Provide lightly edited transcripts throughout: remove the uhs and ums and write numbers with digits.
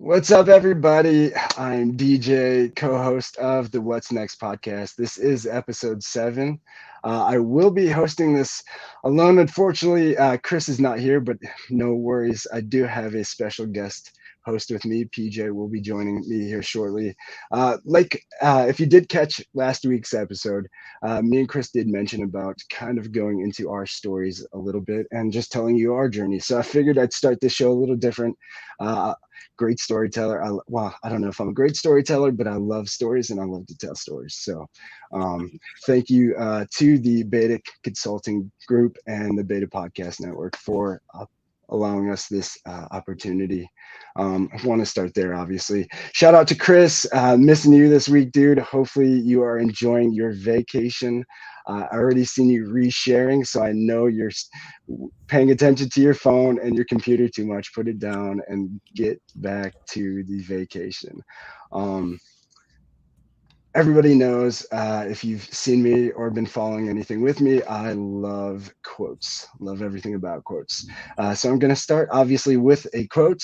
What's up, everybody? I'm DJ, co-host of the What's Next podcast. This is episode 7. I will be hosting this alone. Unfortunately, Chris is not here, but no worries. I do have a special guest host with me. PJ will be joining me here shortly. If you did catch last week's episode, me and Chris did mention about kind of going into our stories a little bit and just telling you our journey. So I figured I'd start this show a little different. Great storyteller. I don't know if I'm a great storyteller, but I love stories and I love to tell stories. So thank you to the Beta Consulting Group and the Beta Podcast Network for allowing us this opportunity. I want to start there, obviously. Shout out to Chris. Missing you this week, dude. Hopefully you are enjoying your vacation. I already seen you resharing, so I know you're paying attention to your phone and your computer too much. Put it down and get back to the vacation. Um, Everybody knows, if you've seen me or been following anything with me, I love quotes. Love everything about quotes. So I'm going to start obviously with a quote.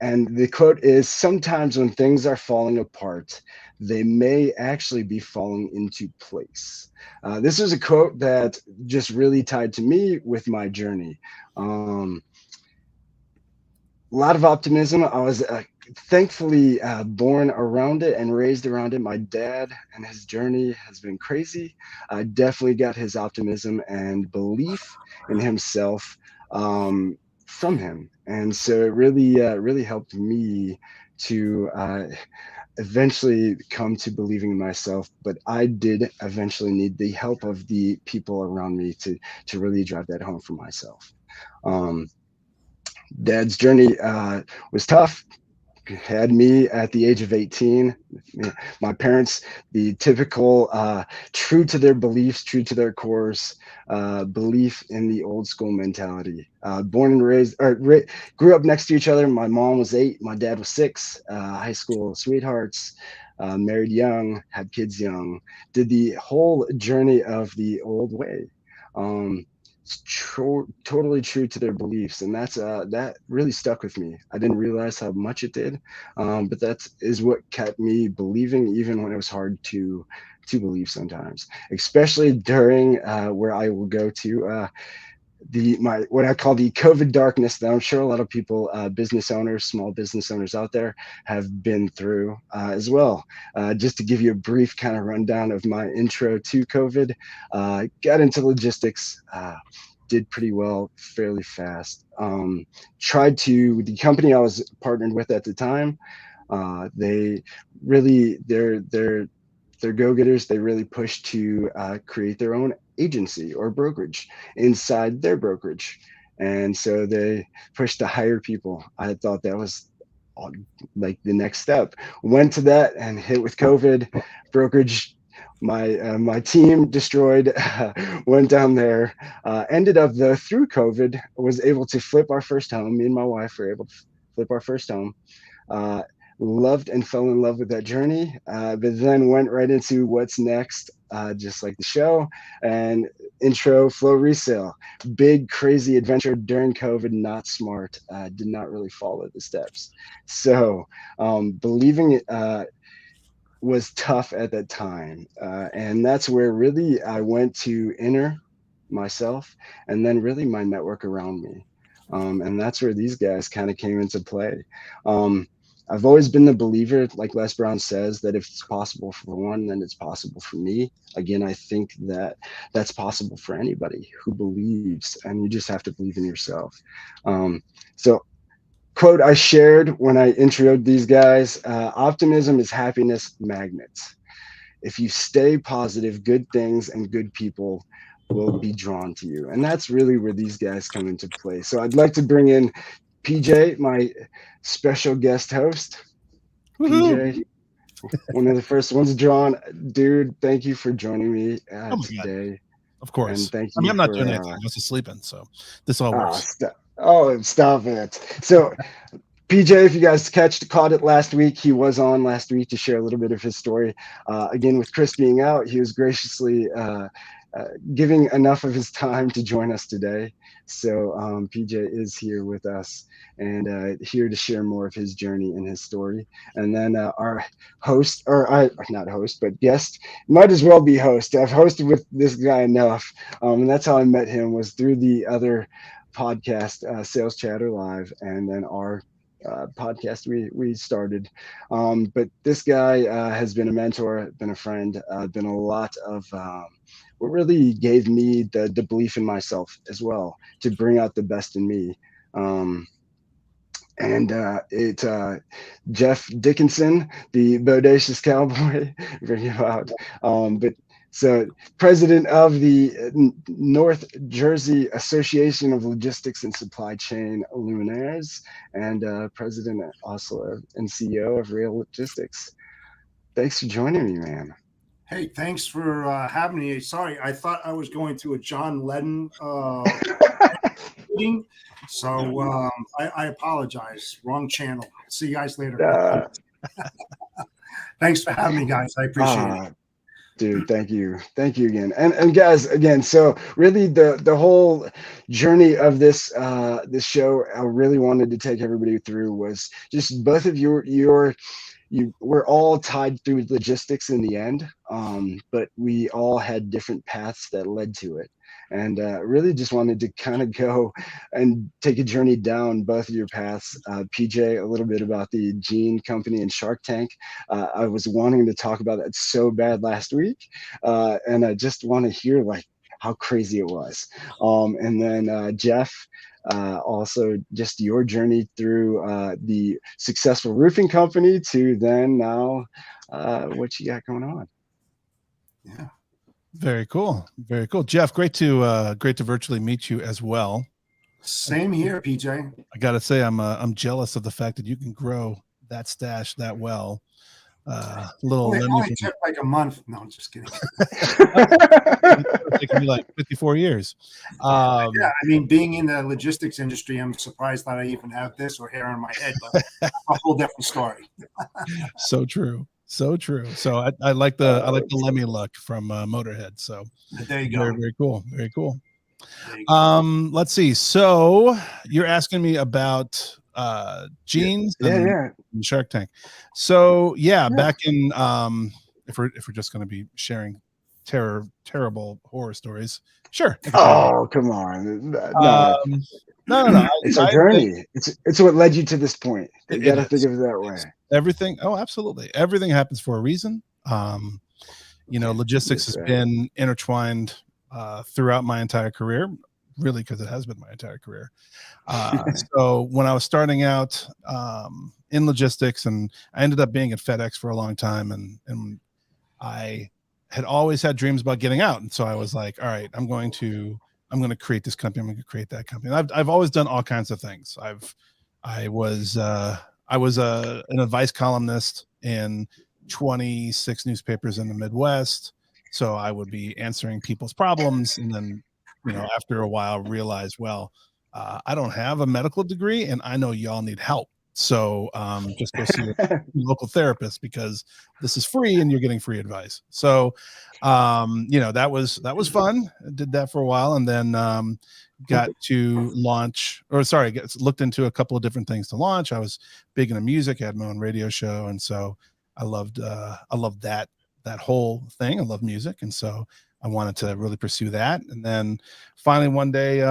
And the quote is, sometimes when things are falling apart, they may actually be falling into place. This is a quote that just really tied to me with my journey. A lot of optimism. I was thankfully born around it and raised around it. My dad and his journey has been crazy. I definitely got his optimism and belief in himself from him, and so it really helped me to eventually come to believing in myself. But I did eventually need the help of the people around me to really drive that home for myself. Um, Dad's journey was tough. Had me at the age of 18. My parents, the typical true to their beliefs, true to their cores, belief in the old school mentality. Born and raised, grew up next to each other. My mom was 8, my dad was 6. High school sweethearts. Married young, had kids young. Did the whole journey of the old way. Um, Totally true to their beliefs, and that really stuck with me. I didn't realize how much it did, but that is what kept me believing, even when it was hard to believe sometimes, especially during where I will go to the my what I call the COVID darkness that I'm sure a lot of people, business owners, small business owners out there, have been through as well. Just to give you a brief kind of rundown of my intro to COVID, got into logistics. Did pretty well fairly fast. The company I was partnered with at the time, they really they're go-getters. They really push to create their own agency or brokerage inside their brokerage, and so they push to hire people. I thought that was like the next step. Went to that and hit with COVID. Brokerage, my team destroyed. Went down there. Ended up though, through COVID, was able to flip our first home. Me and my wife were able to flip our first home. Uh, Loved and fell in love with that journey, but then went right into what's next, just like the show, and intro flow resale. Big, crazy adventure during COVID, not smart, did not really follow the steps. So believing it was tough at that time. And that's where really I went to enter myself and then really my network around me. And that's where these guys kind of came into play. Um, I've always been the believer, like Les Brown says, that if it's possible for one, then it's possible for me. Again, I think that that's possible for anybody who believes, and you just have to believe in yourself. So, quote I shared when I introed these guys: optimism is happiness magnets. If you stay positive, good things and good people will be drawn to you. And that's really where these guys come into play. So I'd like to bring in PJ, my special guest host. Woohoo! PJ, one of the first ones drawn. Dude, thank you for joining me Oh my god! today. Of And course. thank I mean, you I'm not doing for, anything. I'm just sleeping, so this all works. stop it. So PJ, if you guys caught it last week, he was on last week to share a little bit of his story. Again, with Chris being out, he was graciously giving enough of his time to join us today. So PJ is here with us and here to share more of his journey and his story. And then our host, or I, not host, but guest, might as well be host. I've hosted with this guy enough, and that's how I met him, was through the other podcast, Sales Chatter Live, and then our podcast we started. But this guy has been a mentor, been a friend, been a lot of what really gave me the belief in myself as well, to bring out the best in me. And it Jeff Dickinson, the bodacious cowboy, bring you out. But so, president of the North Jersey Association of Logistics and Supply Chain Luminaires, and president also and CEO of Rail Logistics. Thanks for joining me, man. Hey, thanks for having me. Sorry, I thought I was going to a John Lennon meeting, so I apologize. Wrong channel. See you guys later. Thanks for having me, guys. I appreciate it. Dude, thank you again, and guys, again. So really, the whole journey of this this show, I really wanted to take everybody through, was just both of we're all tied through logistics in the end, but we all had different paths that led to it. And really just wanted to kind of go and take a journey down both of your paths. PJ, a little bit about the Gene Company and Shark Tank. I was wanting to talk about that so bad last week, and I just want to hear like how crazy it was. And then Jeff, also just your journey through the successful roofing company to then now what you got going on. Yeah. Very cool. Very cool. Jeff, great to virtually meet you as well. Same here, PJ. I gotta say, I'm jealous of the fact that you can grow that stash that well. Only took like a month. No, I'm just kidding. It's taken me like 54 years. Yeah, I mean, being in the logistics industry, I'm surprised that I even have this or hair on my head, but a whole different story. So true. So true. So I like the Lemmy look from Motorhead. So there you go. Very, very cool. Very cool. Let's see. So you're asking me about jeans and Shark Tank. So back in if we're just going to be sharing terrible horror stories, sure. Oh, come on. No. It's a journey. It's what led you to this point. You got to think of it that way. Everything. Oh, absolutely. Everything happens for a reason. Logistics has been intertwined throughout my entire career, really, because it has been my entire career. So when I was starting out in logistics, and I ended up being at FedEx for a long time, and I had always had dreams about getting out. And so I was like, all right, I'm going to create this company. I'm going to create that company. And I've always done all kinds of things. I was an advice columnist in 26 newspapers in the Midwest. So I would be answering people's problems, and then, after a while realize, well, I don't have a medical degree and I know y'all need help. So just go see your local therapist, because this is free and you're getting free advice. So, that was fun. I did that for a while, and then got to looked into a couple of different things to launch. I was big into music. I had my own radio show. And so I loved that whole thing. I love music. And so I wanted to really pursue that. And then finally one day,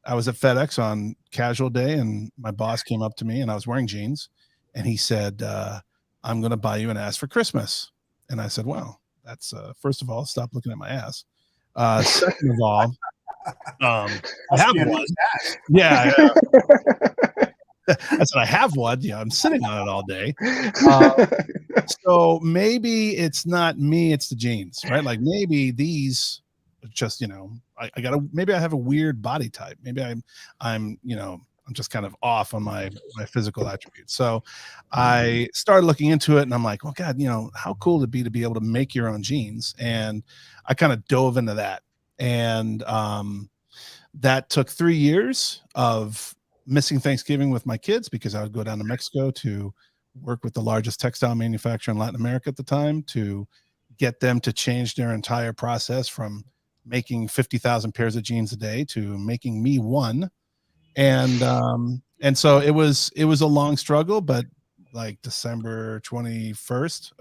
I was at FedEx on casual day, and my boss came up to me, and I was wearing jeans, and he said, I'm going to buy you an ass for Christmas. And I said, well, that's first of all, stop looking at my ass. Second of all, I have one. Yeah. I said, I have one. Yeah, I'm sitting on it all day. So maybe it's not me, it's the jeans, right? Like maybe these just, maybe I have a weird body type. Maybe I'm just kind of off on my physical attributes. So I started looking into it, and I'm like, well, God, how cool it'd be to be able to make your own jeans. And I kind of dove into that. And that took 3 years of missing Thanksgiving with my kids, because I would go down to Mexico to work with the largest textile manufacturer in Latin America at the time, to get them to change their entire process from making 50,000 pairs of jeans a day to making me one. And so it was a long struggle, but like December 21st,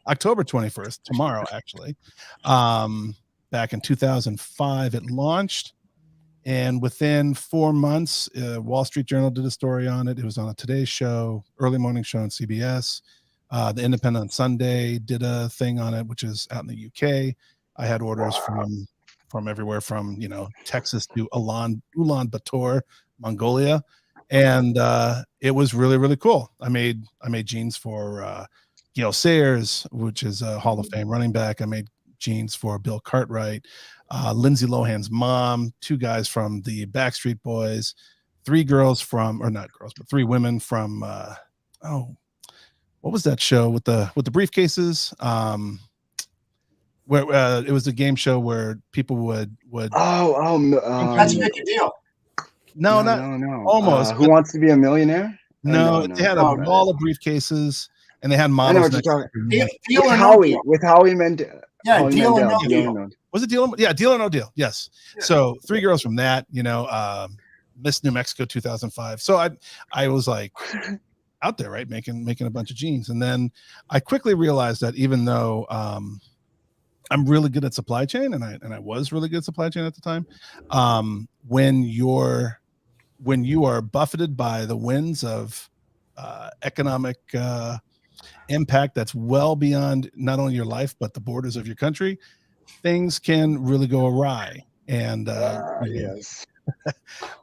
October 21st, tomorrow, actually, back in 2005, it launched. And within 4 months, Wall Street Journal did a story on it. It was on a Today Show, early morning show on CBS. The Independent on Sunday did a thing on it, which is out in the UK. I had orders from everywhere from, Texas to Ulaanbaatar, Mongolia. And it was really, really cool. I made jeans for Gale Sayers, which is a Hall of Fame running back. I made jeans for Bill Cartwright, Lindsay Lohan's mom, 2 guys from the Backstreet Boys, 3 girls from, or not girls, but 3 women from, what was that show with the briefcases? Where it was a game show where people would Let's make a deal. No. Almost. Who Wants to Be a Millionaire? No, they had a wall of briefcases, and they had models. I know what you're talking. With Howie Mandel. Yeah, Deal or No Deal. Was it Deal? Yeah, Deal or No Deal. Yes. Yeah. So 3 girls from that, Miss New Mexico 2005. So I was like out there, right, making a bunch of jeans, and then I quickly realized that even though I'm really good at supply chain, and I was really good at supply chain at the time, when you are buffeted by the winds of economic impact that's well beyond not only your life but the borders of your country, things can really go awry. And yes,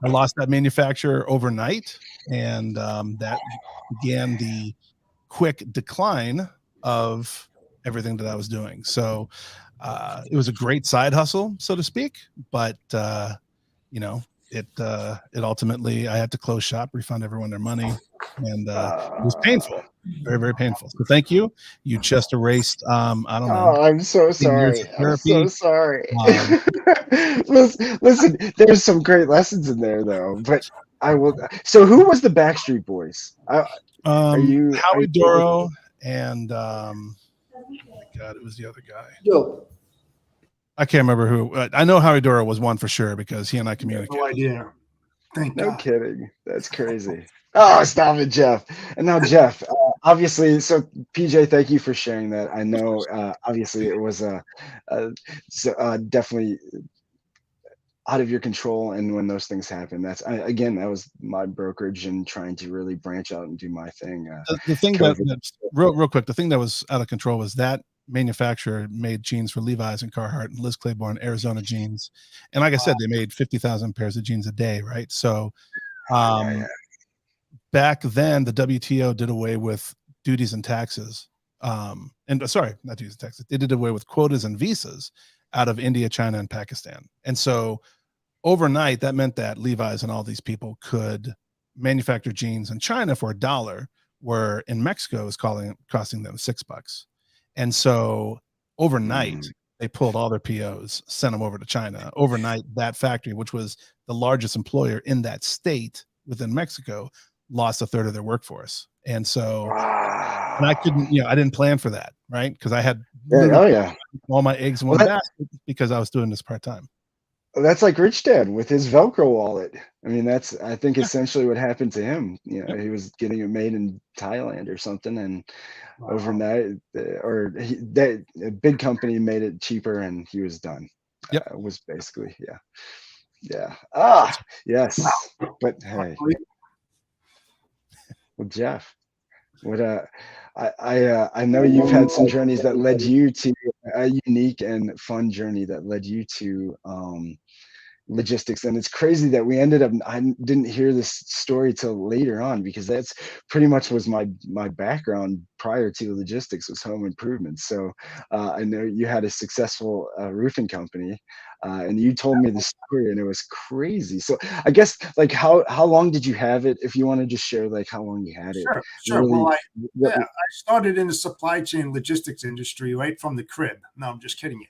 I lost that manufacturer overnight, and that began the quick decline of everything that I was doing. So it was a great side hustle, so to speak, but it ultimately, I had to close shop, refund everyone their money, and it was painful, very, very painful. So thank you. You just erased, I don't know. Oh, I'm so sorry. I'm so sorry. Listen, there's some great lessons in there though, but I will. So who was the Backstreet Boys? Howie Doro and oh my God, it was the other guy. Yo. I can't remember who. I know Howie Doro was one for sure because he and I communicated. No idea. No kidding. That's crazy. Oh, stop it, Jeff. And now, Jeff, obviously, so PJ, thank you for sharing that. I know, obviously, it was definitely out of your control. And when those things happen, that was my brokerage and trying to really branch out and do my thing. The thing that real quick, the thing that was out of control was that manufacturer made jeans for Levi's and Carhartt and Liz Claiborne, Arizona jeans. And like I said, they made 50,000 pairs of jeans a day. Right. So, back then the WTO did away with duties and taxes. And sorry, not duties and taxes. They did away with quotas and visas out of India, China, and Pakistan. And so overnight, that meant that Levi's and all these people could manufacture jeans in China for $1, where in Mexico is costing them $6. And so overnight, they pulled all their POs, sent them over to China. Overnight, that factory, which was the largest employer in that state within Mexico, lost 1/3 of their workforce. And so, and I couldn't, I didn't plan for that, right? Because I had all my eggs in one basket because I was doing this part-time. That's like Rich Dad with his Velcro wallet. I mean, that's, I think, essentially what happened to him. He was getting it made in Thailand or something, and overnight, a big company made it cheaper, and he was done. Yep. It was basically, yeah. Yes. But hey, well, Jeff, what I know you've had some journeys that led you to a unique and fun journey that led you to logistics, and it's crazy that I didn't hear this story till later on, because that's pretty much was my background prior to logistics, was home improvement. So I know you had a successful roofing company, and you told me the story, and it was crazy. So I guess, like, how long did you have it? If you want to just share, like, how long you had it. Sure. Really, well, I started in the supply chain logistics industry right from the crib. No, I'm just kidding you.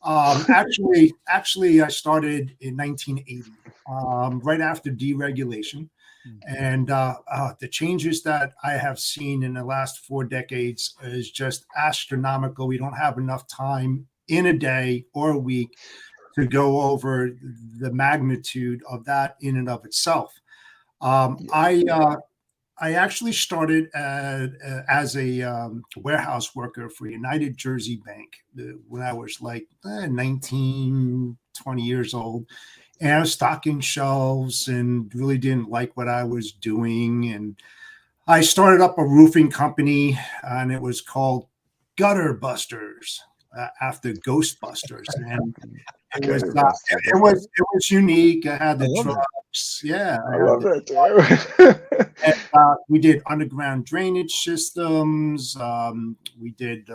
Actually, I started in 1980, right after deregulation. And the changes that I have seen in the last 4 decades is just astronomical. We don't have enough time in a day or a week to go over the magnitude of that in and of itself. I actually started as a warehouse worker for United Jersey Bank when I was like 19, 20 years old. And I was stocking shelves and really didn't like what I was doing. And I started up a roofing company, and it was called Gutter Busters after Ghostbusters. And it was unique. I had the trucks. Yeah. I love that too. And, we did underground drainage systems. We did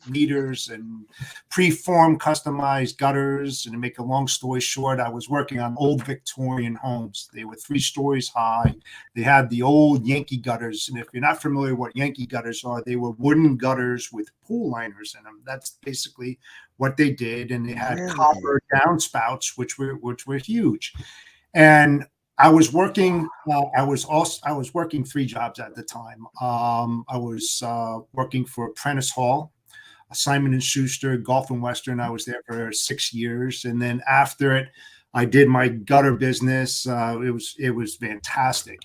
meters and preformed customized gutters. And to make a long story short, I was working on old Victorian homes. They were 3 stories high. They had the old Yankee gutters. And if you're not familiar with what Yankee gutters are, they were wooden gutters with pool liners in them. That's basically what they did. And they had copper downspouts, which were huge. And I was working. I was working 3 jobs at the time. I was working for Prentice Hall, Simon and Schuster, Gulf and Western. I was there for 6 years, and then after it, I did my gutter business. It was fantastic.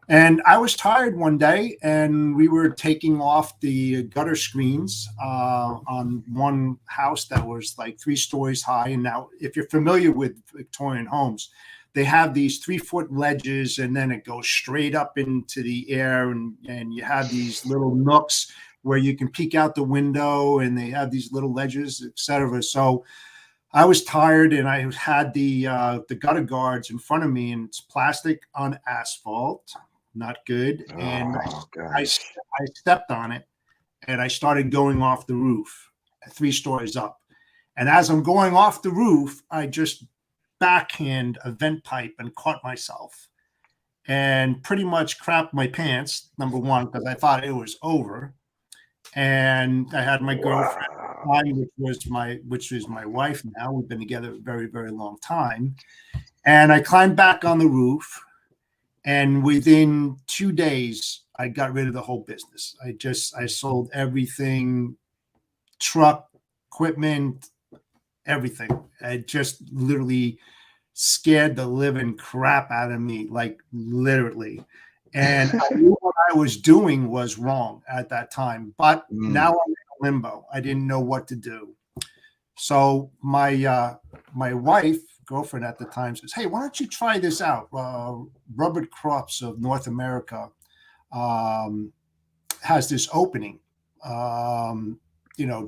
And I was tired one day, and we were taking off the gutter screens on one house that was like 3 stories high. And now, if you're familiar with Victorian homes, they have these 3-foot ledges, and then it goes straight up into the air, and you have these little nooks where you can peek out the window, and they have these little ledges, etc. So I was tired, and I had the gutter guards in front of me, and it's plastic on asphalt, not good. And I stepped on it, and I started going off the roof, 3 stories up. And as I'm going off the roof, I just backhand a vent pipe and caught myself and pretty much crapped my pants, number one, because I thought it was over. And I had my girlfriend, which is my wife now. We've been together a very, very long time. And I climbed back on the roof, and within 2 days, I got rid of the whole business. I sold everything, truck, equipment, everything. It just literally scared the living crap out of me, like literally. And I knew what I was doing was wrong at that time, but now I'm in limbo. I didn't know what to do. So my girlfriend at the time says, "Hey, why don't you try this out? Robert Crops of North America has this opening.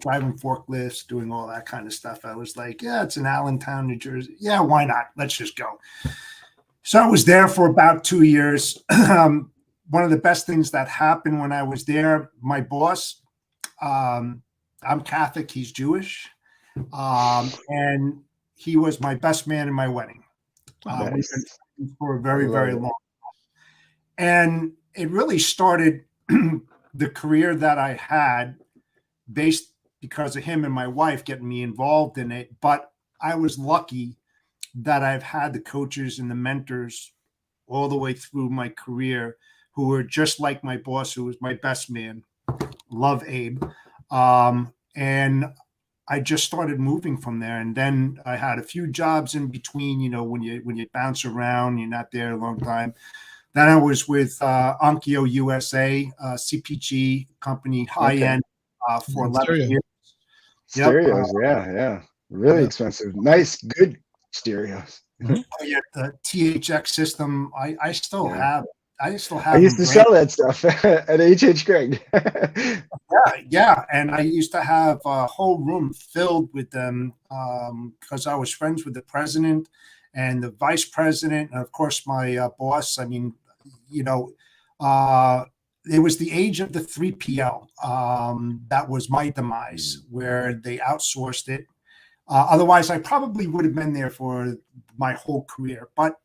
Driving forklifts, doing all that kind of stuff." I was like, yeah, it's in Allentown, New Jersey. Yeah, why not? Let's just go. So I was there for about 2 years. One of the best things that happened when I was there, my boss, I'm Catholic, he's Jewish, and he was my best man in my wedding. We've been for a very, very long time. And it really started the career that I had based because of him and my wife getting me involved in it. But I was lucky that I've had the coaches and the mentors all the way through my career who were just like my boss, who was my best man. Love Abe. And I just started moving from there. And then I had a few jobs in between, when you bounce around, you're not there a long time. Then I was with Onkyo USA, CPG company, high-end, for 11 years. Stereos, yeah. Really expensive. Nice, good stereos. The THX system, I still have. I used to sell that stuff at H.H. Gregg. Yeah. And I used to have a whole room filled with them because I was friends with the president and the vice president. And of course, my boss. I mean, it was the age of the 3PL. That was my demise, where they outsourced it. Otherwise, I probably would have been there for my whole career. But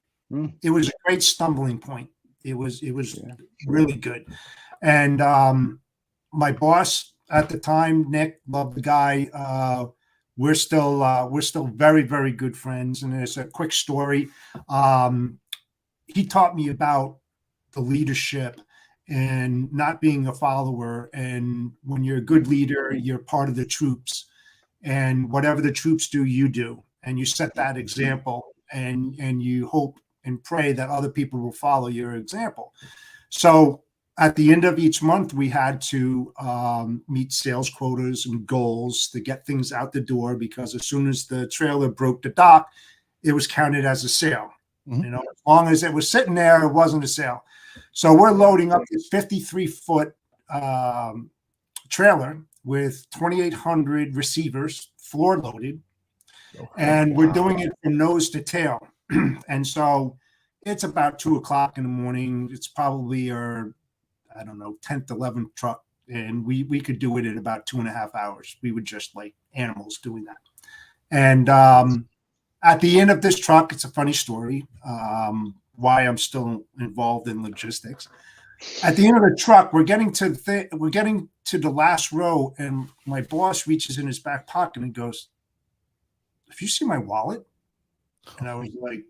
it was a great stumbling point. It was really good. And my boss at the time, Nick, loved the guy. We're still very, very good friends. And there's a quick story. He taught me about the leadership and not being a follower. And when you're a good leader, you're part of the troops. and whatever the troops do, you do, and you set that example, and you hope and pray that other people will follow your example. So at the end of each month, we had to meet sales quotas and goals to get things out the door, because as soon as the trailer broke the dock, it was counted as a sale. You know, as long as it was sitting there, it wasn't a sale. So we're loading up this 53-foot trailer with 2,800 receivers, floor loaded, and we're doing it from nose to tail. And so it's about 2 o'clock in the morning. It's probably our, I don't know, 10th, 11th truck, and we could do it in about 2.5 hours. We would just like animals doing that. And at the end of this truck, it's a funny story, why I'm still involved in logistics. At the end of the truck, we're getting to the last row, and my boss reaches in his back pocket and goes, "Have you seen my wallet?" And I was like,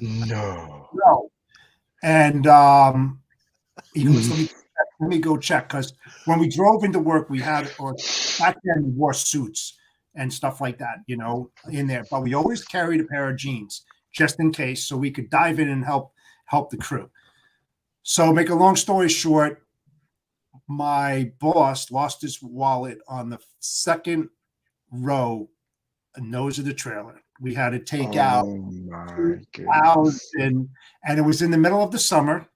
"No." And he goes, let me go check, because when we drove into work, we had, or back then we wore suits and stuff like that, you know, in there. But we always carried a pair of jeans just in case, so we could dive in and help the crew. So make a long story short, my boss lost his wallet on the second row, nose of the trailer. We had to take out $2,000, and it was in the middle of the summer,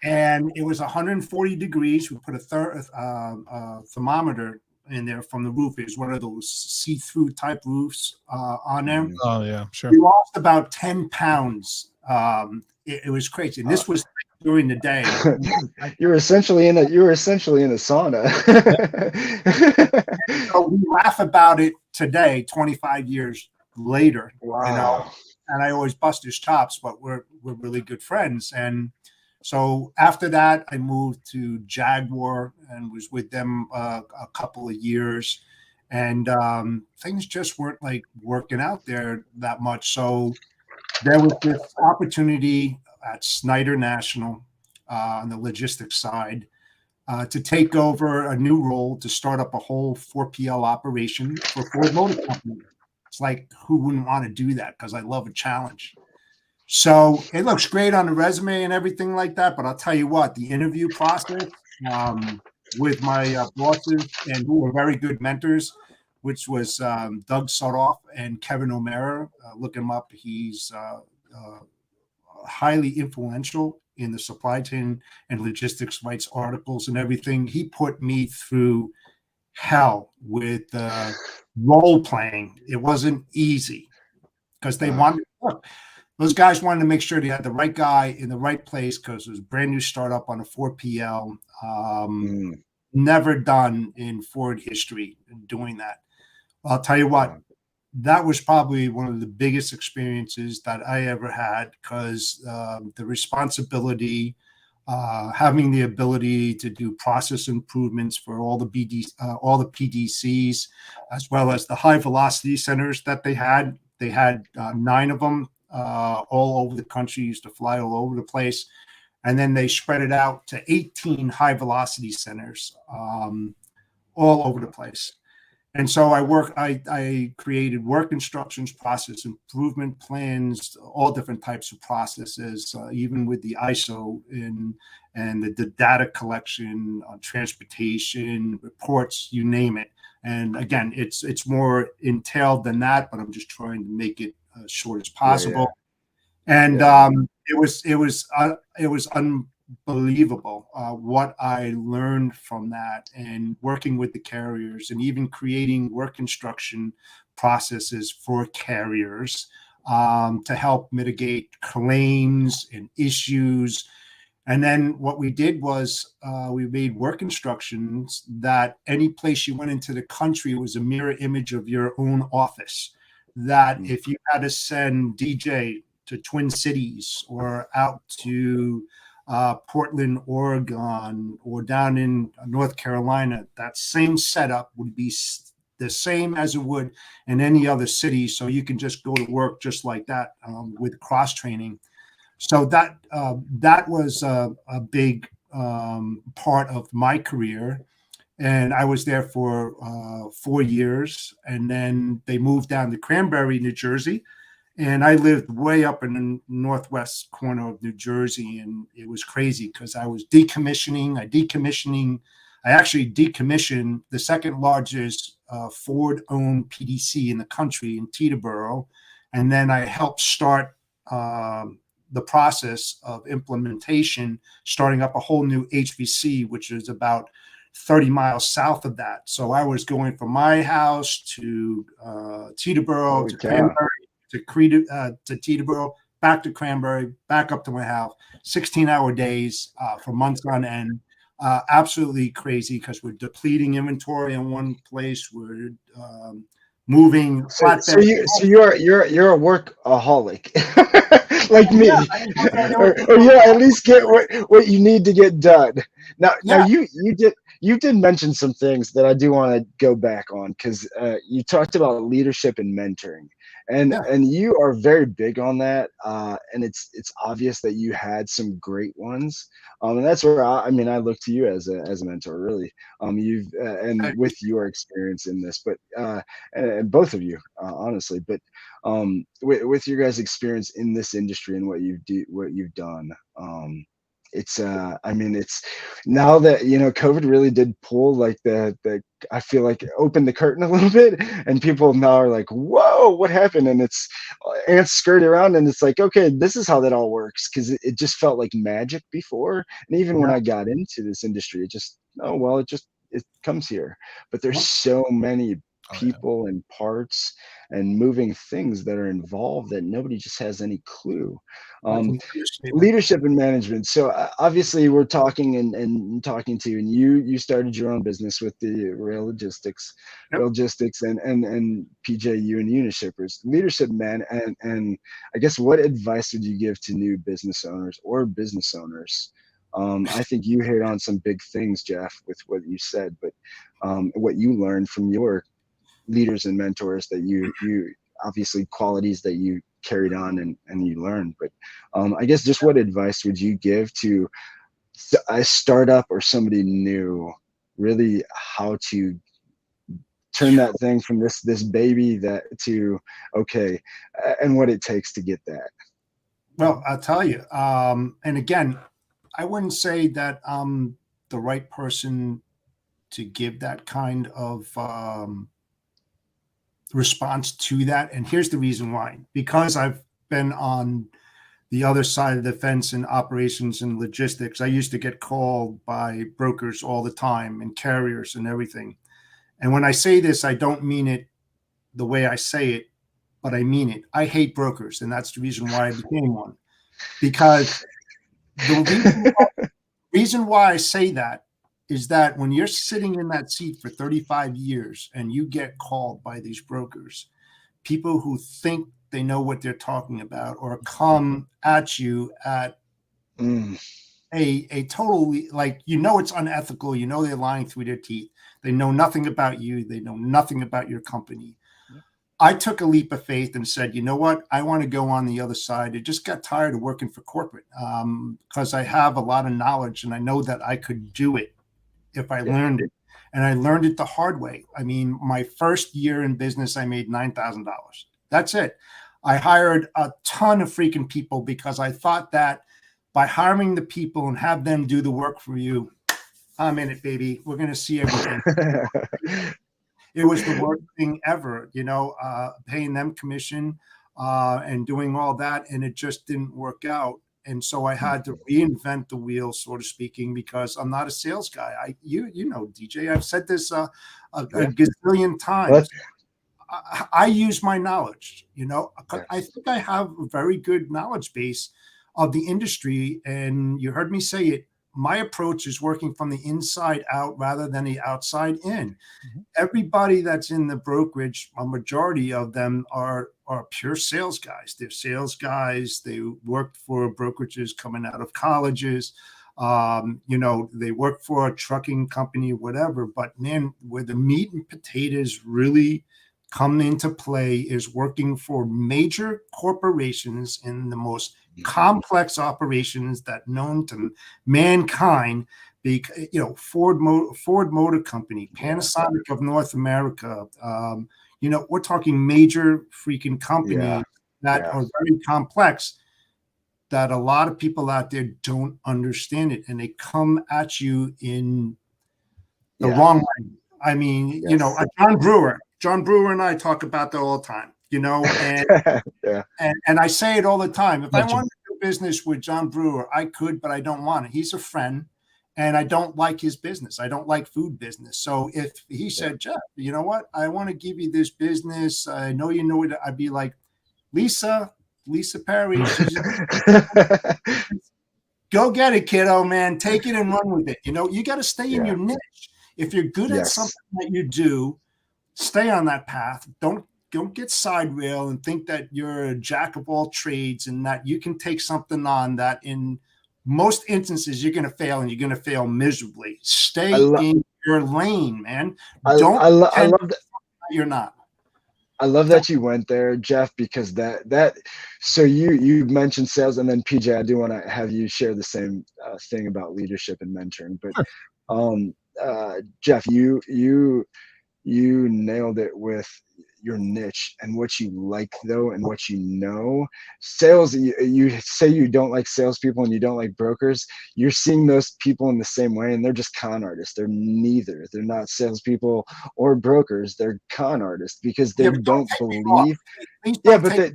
and it was 140 degrees. We put a thermometer in there from the roof. It was one of those see-through type roofs on them. Oh yeah, sure. We lost about 10 pounds. It was crazy. And this was during the day. You were essentially in a sauna. So we laugh about it today, 25 years later. Wow. You know, and I always bust his chops, but we're really good friends. And so after that, I moved to Jaguar and was with them a couple of years, and things just weren't like working out there that much. So there was this opportunity at Snyder National on the logistics side to take over a new role, to start up a whole 4PL operation for Ford Motor Company. It's like, who wouldn't want to do that? Because I love a challenge. So it looks great on the resume and everything like that. But I'll tell you what, the interview process with my bosses, and who were very good mentors, which was Doug Sudoff and Kevin O'Mara. Look him up. He's highly influential in the supply chain and logistics rights articles and everything. He put me through hell with role playing. It wasn't easy, because they wanted, look, those guys wanted to make sure they had the right guy in the right place, because it was a brand new startup on a 4PL. Never done in Ford history doing that. I'll tell you what, that was probably one of the biggest experiences that I ever had, because the responsibility, having the ability to do process improvements for all the PDCs, as well as the high velocity centers that they had. They had 9 of them all over the country, used to fly all over the place. And then they spread it out to 18 high velocity centers all over the place. And so I created work instructions, process improvement plans, all different types of processes, even with the ISO and the data collection, transportation, reports, you name it. And again, it's more entailed than that, but I'm just trying to make it as short as possible. And it was unbelievable what I learned from that, and working with the carriers, and even creating work instruction processes for carriers to help mitigate claims and issues. And then what we did was we made work instructions that any place you went into the country was a mirror image of your own office. That if you had to send DJ to Twin Cities, or out to Portland, Oregon, or down in North Carolina, that same setup would be the same as it would in any other city. So you can just go to work just like that with cross training. So that was a big part of my career. And I was there for 4 years. And then they moved down to Cranberry, New Jersey. And I lived way up in the northwest corner of New Jersey. And it was crazy because I was decommissioning. I actually decommissioned the second largest Ford-owned PDC in the country in Teterboro. And then I helped start the process of implementation, starting up a whole new HVC, which is about 30 miles south of that. So I was going from my house to Teterboro, to Cranberry, to Teterboro, back to Cranberry, back up to my house, 16-hour days for months on end. Absolutely crazy because we're depleting inventory in one place. We're moving. So you're a workaholic, like me, or you at least get what you need to get done. Now you did mention some things that I do want to go back on, because you talked about leadership and mentoring, and you are very big on that, and it's obvious that you had some great ones, and that's where I look to you as a mentor, really. You've and with your experience in this, but and both of you, honestly, but with your guys' experience in this industry and what you've done, it's it's now that COVID really did pull like the I feel like open the curtain a little bit, and people now are like, whoa, what happened? And it's ants scurry around, and it's like, okay, this is how that all works, because it just felt like magic before. And even when I got into this industry, it just it comes here. But there's so many people and parts and moving things that are involved that nobody just has any clue. Leadership and management. So obviously we're talking and talking to you, and you started your own business with the rail logistics and PJ, you and Unishippers. Leadership, man, and I guess, what advice would you give to new business owners or business owners? I think you hit on some big things, Jeff, with what you said, but what you learned from your leaders and mentors, that you obviously qualities that you carried on and you learned. But I guess, just what advice would you give to a startup or somebody new, really, how to turn that thing from this baby to okay, and what it takes to get that? Well, I'll tell you, and again, I wouldn't say that I'm the right person to give that kind of response to that. And here's the reason why. Because I've been on the other side of the fence in operations and logistics. I used to get called by brokers all the time, and carriers and everything. And when I say this, I don't mean it the way I say it, but I mean it. I hate brokers, and that's the reason why I became one. Because the reason why I say that is that when you're sitting in that seat for 35 years and you get called by these brokers, people who think they know what they're talking about, or come at you at a totally, like, it's unethical, they're lying through their teeth, they know nothing about you, they know nothing about your company. I took a leap of faith and said, you know what? I want to go on the other side. I just got tired of working for corporate, because I have a lot of knowledge, and I know that I could do it if I learned it. And I learned it the hard way. I mean, my first year in business, I made $9,000. That's it. I hired a ton of freaking people, because I thought that by hiring the people and have them do the work for you, I'm in it, baby. We're going to see everything. It was the worst thing ever, paying them commission and doing all that. And it just didn't work out. And so I had to reinvent the wheel, so to speaking, because I'm not a sales guy. DJ, I've said this a gazillion times. I use my knowledge, I think I have a very good knowledge base of the industry. And you heard me say it. My approach is working from the inside out rather than the outside in. Mm-hmm. Everybody that's in the brokerage, a majority of them are pure sales guys. They're sales guys. They worked for brokerages coming out of colleges. They work for a trucking company, whatever. But man, where the meat and potatoes really come into play is working for major corporations in the most complex operations that known to mankind, Ford Motor Company, Panasonic of North America. We're talking major freaking companies that are very complex, that a lot of people out there don't understand it, and they come at you in the wrong way. I mean, John Brewer and I talk about that all the time, and I say it all the time. If I wanted to do business with John Brewer, I could, but I don't want it. He's a friend, and I don't like his business. I don't like food business. So if he said, Jeff, you know what? I want to give you this business. I know you know it. I'd be like, Lisa Perry, go get it, kiddo, man. Take it and run with it. You got to stay in your niche. If you're good at something that you do, stay on that path. Don't get side rail and think that you're a jack of all trades and that you can take something on that in most instances you're going to fail, and you're going to fail miserably. Stay in your lane, man. I love that you're not. I love that you went there, Jeff, because so you mentioned sales, and then PJ, I do want to have you share the same thing about leadership and mentoring. But Jeff, you nailed it with your niche and what you like, though, and what sales. You say you don't like salespeople and you don't like brokers. You're seeing those people in the same way, and they're just con artists. They're neither. They're not salespeople or brokers. They're con artists because they don't believe. But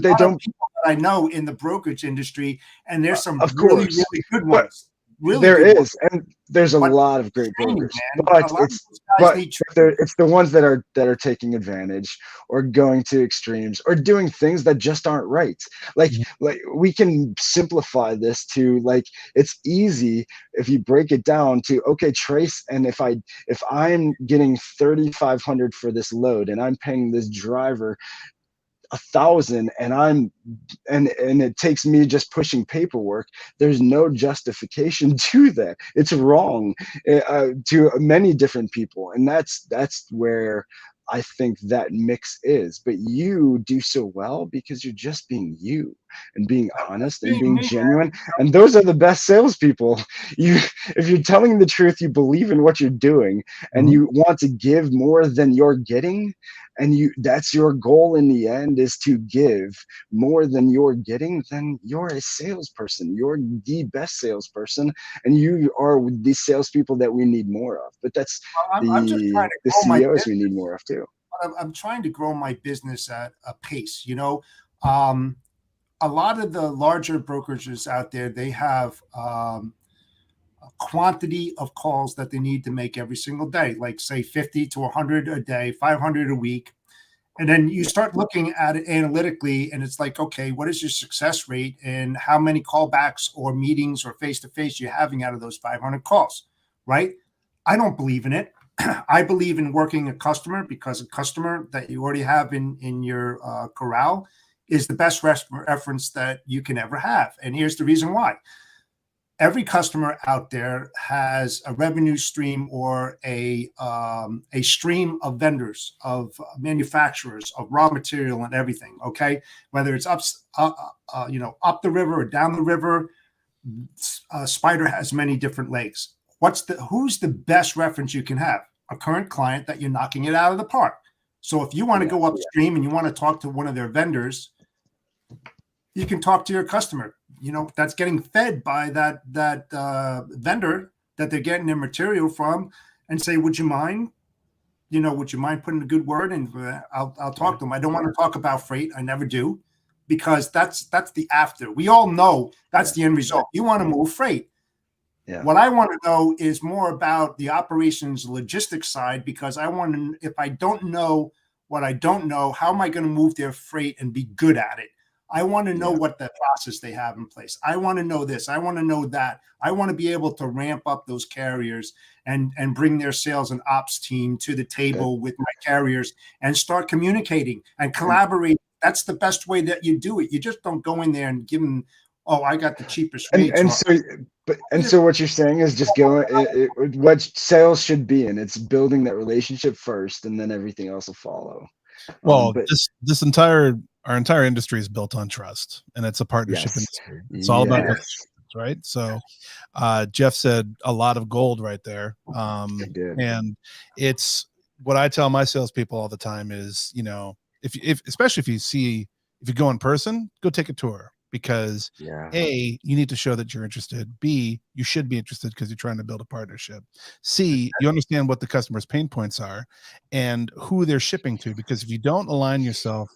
they don't. I know in the brokerage industry, and there's some really good ones. And there's a lot of great brokers, but it's the ones that are taking advantage or going to extremes or doing things that just aren't right. Like we can simplify this to, it's easy if you break it down to, okay, Trace, and if I'm getting $3,500 for this load and I'm paying this driver $1,000 and it takes me just pushing paperwork, there's no justification to that. It's wrong to many different people, and that's where I think that mix is. But you do so well because you're just being you and being honest and being genuine, and those are the best salespeople. If you're telling the truth, you believe in what you're doing, and you want to give more than you're getting, and that's your goal in the end, is to give more than you're getting, then you're a salesperson. You're the best salesperson, and you are the salespeople that we need more of. But that's the CEOs we need more of too. I'm trying to grow my business at a pace. A lot of the larger brokerages out there, they have a quantity of calls that they need to make every single day, like say 50 to 100 a day, 500 a week. And then you start looking at it analytically, and it's like, okay, what is your success rate and how many callbacks or meetings or face-to-face you're having out of those 500 calls, right? I don't believe in it. I believe in working a customer, because a customer that you already have in your corral is the best reference that you can ever have. And here's the reason why. Every customer out there has a revenue stream or a stream of vendors, of manufacturers, of raw material and everything. Okay, whether it's up the river or down the river, spider has many different legs. Who's the best reference you can have? A current client that you're knocking it out of the park. So if you want to go upstream and you want to talk to one of their vendors, you can talk to your customer, that's getting fed by that vendor that they're getting their material from, and say, would you mind putting a good word in? I'll talk to them. I don't want to talk about freight. I never do, because that's the after. We all know that's the end result. You want to move freight. Yeah. What I want to know is more about the operations logistics side, because I want to, if I don't know what I don't know, how am I going to move their freight and be good at it? I want to know what the process they have in place. I want to know this. I want to know that. I want to be able to ramp up those carriers and bring their sales and ops team to the table with my carriers and start communicating and collaborating. That's the best way that you do it. You just don't go in there and give them, oh, I got the cheapest rate. So what you're saying is just what sales should be, and it's building that relationship first, and then everything else will follow. Well, our entire industry is built on trust, and it's a partnership industry. It's all about right? So Jeff said a lot of gold right there. And it's what I tell my salespeople all the time is, you know, if especially if you go in person, go take a tour, because A, you need to show that you're interested. B, you should be interested because you're trying to build a partnership. C, you understand what the customer's pain points are and who they're shipping to, because if you don't align yourself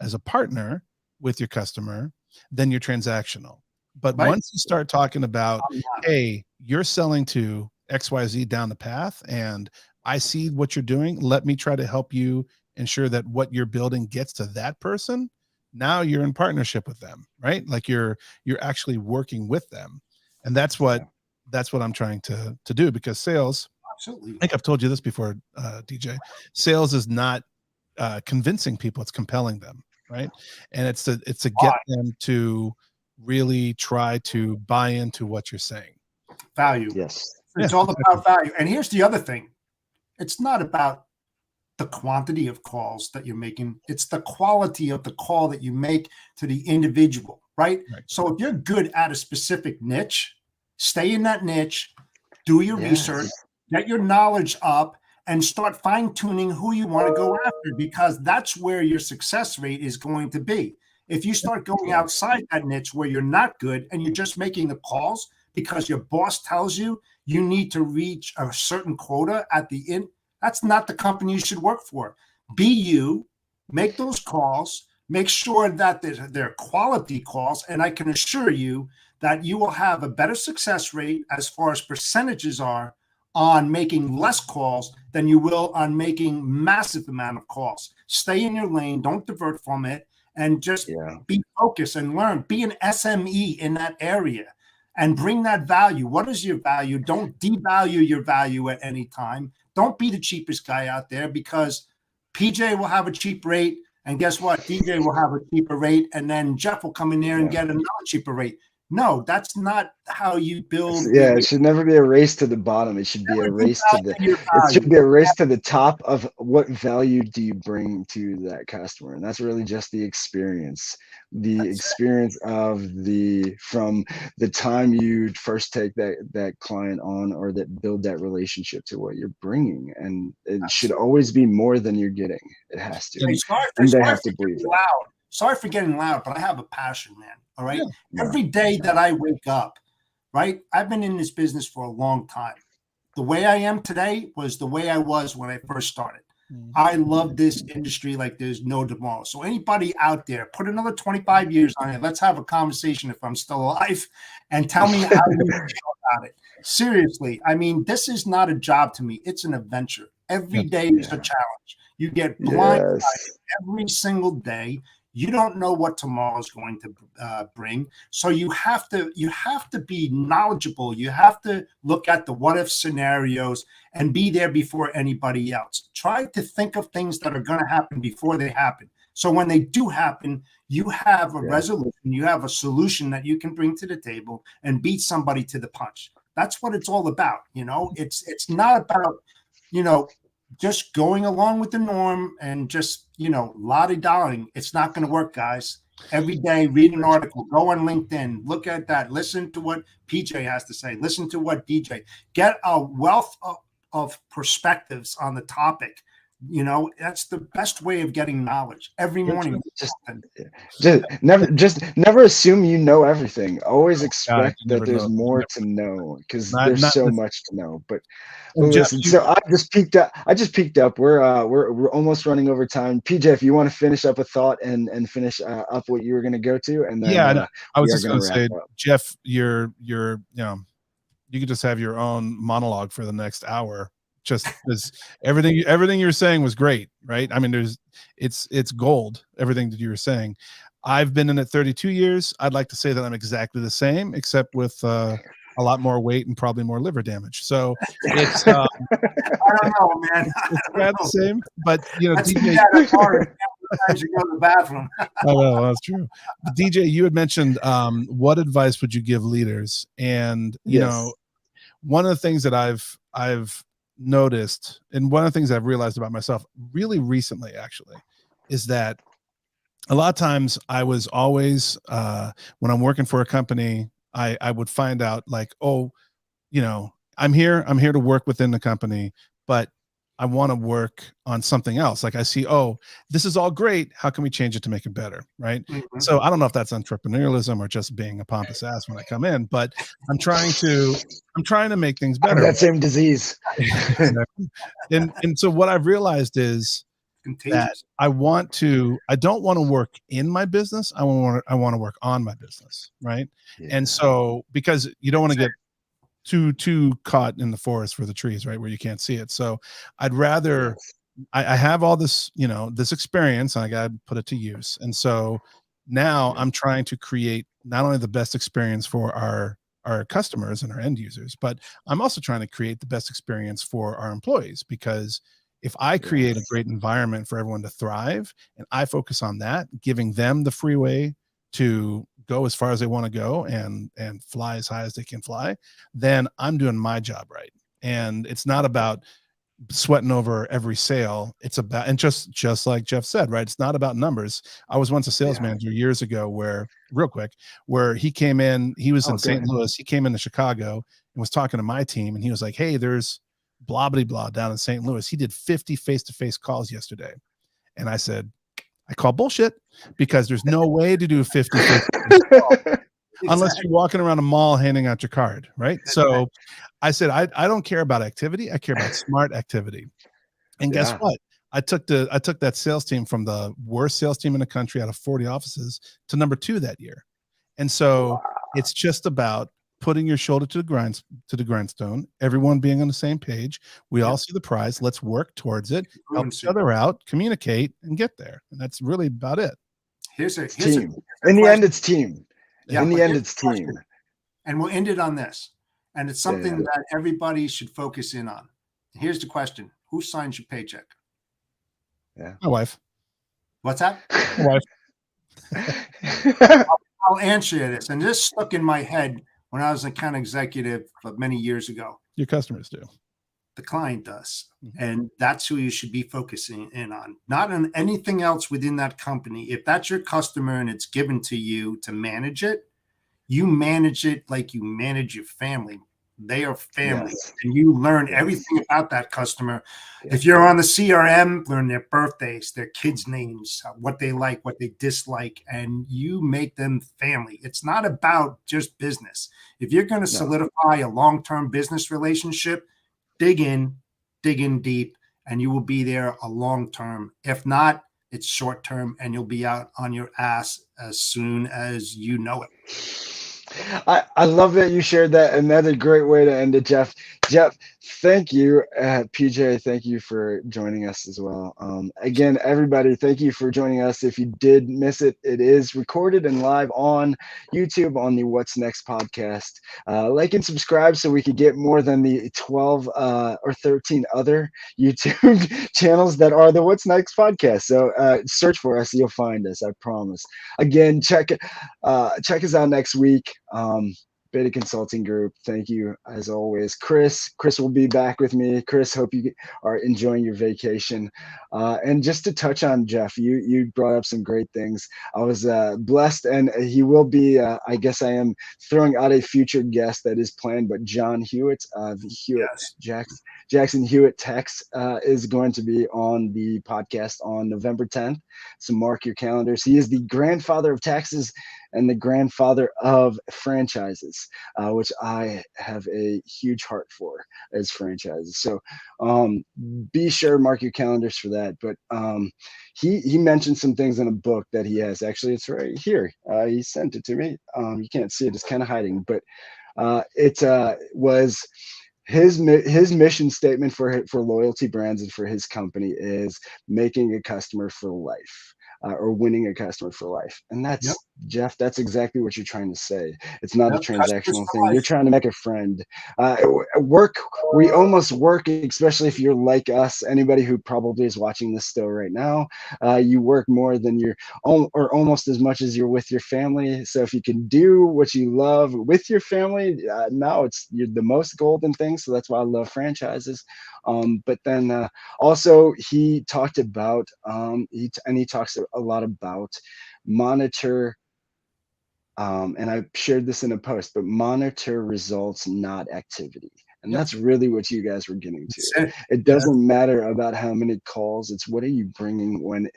as a partner with your customer, then you're transactional. But once you start talking about, hey, you're selling to XYZ down the path, and I see what you're doing, let me try to help you ensure that what you're building gets to that person. Now you're in partnership with them, right? Like you're actually working with them. And that's what I'm trying to do, because sales, absolutely, I think I've told you this before, DJ, sales is not convincing people, it's compelling them, right? And it's to get them to really try to buy into what you're saying. Value. Yes. It's all about value. And here's the other thing. It's not about the quantity of calls that you're making. It's the quality of the call that you make to the individual, right? So if you're good at a specific niche, stay in that niche, do your research, get your knowledge up, and start fine-tuning who you want to go after, because that's where your success rate is going to be. If you start going outside that niche where you're not good and you're just making the calls because your boss tells you you need to reach a certain quota at the end, that's not the company you should work for. Be you, make those calls, make sure that they're quality calls, and I can assure you that you will have a better success rate as far as percentages are on making less calls than you will on making massive amount of calls. Stay in your lane, don't divert from it, and just be focused and learn. Be an SME in that area and bring that value. What is your value? Don't devalue your value at any time. Don't be the cheapest guy out there, because PJ will have a cheap rate, and guess what? DJ will have a cheaper rate, and then Jeff will come in there and get another cheaper rate. No, that's not how you build. It should never be a race to the bottom. It should be a race to the top of what value do you bring to that customer. And that's really just the experience. Experience of from the time you first take that client on, or that build that relationship, to what you're bringing. And it should always be more than you're getting. It has to. And they have to believe that. Sorry for getting loud, but I have a passion, man. All right. Every day that I wake up, right? I've been in this business for a long time. The way I am today was the way I was when I first started. I love this industry like there's no tomorrow. So anybody out there, put another 25 years on it. Let's have a conversation if I'm still alive, and tell me how you feel about it. Seriously. I mean, this is not a job to me. It's an adventure. Every day is a challenge. You get blindsided every single day. You don't know what tomorrow is going to bring. So you have to be knowledgeable. You have to look at the what if scenarios and be there before anybody else. Try to think of things that are going to happen before they happen. So when they do happen, you have a resolution, you have a solution that you can bring to the table and beat somebody to the punch. That's what it's all about. You know, it's not about, you know, just going along with the norm and just, you know, lolly-dollying. It's not going to work, guys. Every day, read an article, go on LinkedIn, look at that, listen to what PJ has to say, listen to what DJ, get a wealth of perspectives on the topic. You know, that's the best way of getting knowledge. Every morning. Never assume you know everything. Always expect that there's more to know, because there's so much to know. But listen, so I just peeked up. We're almost running over time. PJ, if you want to finish up a thought and finish up what you were going to go to, and then I was just going to say, Jeff, you're you know, you could just have your own monologue for the next hour. Just as everything you're saying was great, right? I mean, it's gold, everything that you were saying. I've been in it 32 years. I'd like to say that I'm exactly the same, except with a lot more weight and probably more liver damage. So it's I don't know, man. It's not the same, but you know, that's DJ, hard. Sometimes you go to the bathroom. I know, that's true. But DJ, you had mentioned what advice would you give leaders? And you know, one of the things that I've noticed, and one of the things I've realized about myself really recently actually, is that a lot of times I was always when I'm working for a company, I would find out like, oh, you know, I'm here to work within the company, but I want to work on something else. Like I see, oh, this is all great. How can we change it to make it better? Right. Mhm. So I don't know if that's entrepreneurialism or just being a pompous ass when I come in, but I'm trying to make things I have better. that same disease. And so what I've realized is that Contagious. I don't want to work in my business. I want to work on my business. Right. Yeah. And so, because you don't want to get too caught in the forest for the trees, right, where you can't see it. So I'd rather Yes. I have all this, this experience, and I got to put it to use. And so now Yeah. I'm trying to create not only the best experience for our customers and our end users, but I'm also trying to create the best experience for our employees, because if I create a Yes. great environment for everyone to thrive and I focus on that, giving them the freeway to go as far as they want to go and fly as high as they can fly, then I'm doing my job right. And it's not about sweating over every sale. It's about, and just like Jeff said, right, it's not about numbers. I was once a sales Yeah. manager years ago where, real quick, where he came in, he was in St. Louis, he came into Chicago and was talking to my team, and he was like, hey, there's blah blah blah down in St. Louis. He did 50 face-to-face calls yesterday. And I said, I call bullshit, because there's no way to do 50 face-to-face calls unless Exactly. you're walking around a mall handing out your card, right? So I said, I don't care about activity. I care about smart activity. And guess Yeah. what? I took that sales team from the worst sales team in the country out of 40 offices to number 2 that year. And so Wow. it's just about putting your shoulder to the grindstone, everyone being on the same page. We all see the prize. Let's work towards it, help each other out, communicate, and get there. And that's really about it. Here's a Team. In the end, it's team. Yeah, In the but end, here's it's the question, team. and we'll end it on this. And it's something Yeah. that everybody should focus in on. Here's the question: who signs your paycheck? Yeah. My wife. What's that? My wife. I'll answer you this, and this stuck in my head when I was an account executive many years ago. Your customers do. The client does. Mhm. And that's who you should be focusing in on, not on anything else within that company. If that's your customer and it's given to you to manage it, you manage it like you manage your family. They are family. Yes. And you learn Yes. everything about that customer. Yeah. If you're on the CRM, learn their birthdays, their kids' names, what they like, what they dislike, and you make them family. It's not about just business. If you're going to solidify a long-term business relationship, dig in deep, and you will be there a long term. If not, it's short term, and you'll be out on your ass as soon as you know it. I love that you shared that. Another great way to end it, Jeff. Jeff, thank you. PJ, thank you for joining us as well. Again, everybody, thank you for joining us. If you did miss it, it is recorded and live on YouTube on the What's Next podcast. Like and subscribe so we could get more than the 12 or 13 other YouTube channels that are the What's Next podcast. So search for us, you'll find us, I promise. Again, check us out next week. Beta Consulting Group. Thank you as always, Chris. Chris will be back with me. Chris, hope you are enjoying your vacation. And just to touch on Jeff, you brought up some great things. I was blessed, and he will be. I guess I am throwing out a future guest that is planned, but John Hewitt, Jackson Hewitt Tex, is going to be on the podcast on November 10th. So mark your calendars. He is the grandfather of taxes and the grandfather of franchises, which I have a huge heart for as franchises. So be sure to mark your calendars for that. But he mentioned some things in a book that he has. Actually, it's right here. He sent it to me. You can't see it; it's kind of hiding, but it was his mission statement for loyalty brands and for his company is making a customer for life. Or winning a customer for life. And that's, Jeff, that's exactly what you're trying to say. It's not a transactional thing. You're trying to make a friend. We almost work, especially if you're like us, anybody who probably is watching this still right now, you work more than or almost as much as you're with your family. So if you can do what you love with your family, now you're the most golden thing. So that's why I love franchises. But then also he talked about, he talks a lot about monitor and I shared this in a post, but monitor results, not activity. And Yep. that's really what you guys were getting to. That's it. It doesn't matter about how many calls. It's what are you bringing when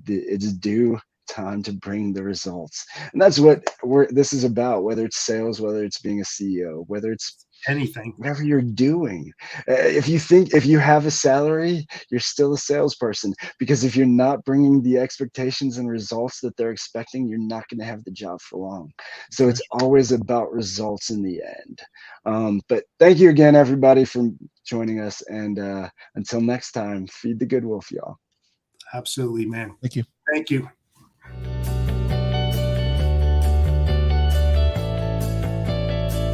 it's due time to bring the results. And that's what this is about, whether it's sales, whether it's being a CEO, whether it's Anything. whatever you're doing. If you have a salary, you're still a salesperson, because if you're not bringing the expectations and results that they're expecting, you're not going to have the job for long. So it's always about results in the end. But thank you again, everybody, for joining us. And until next time, feed the good wolf, y'all. Absolutely, man. Thank you. Thank you.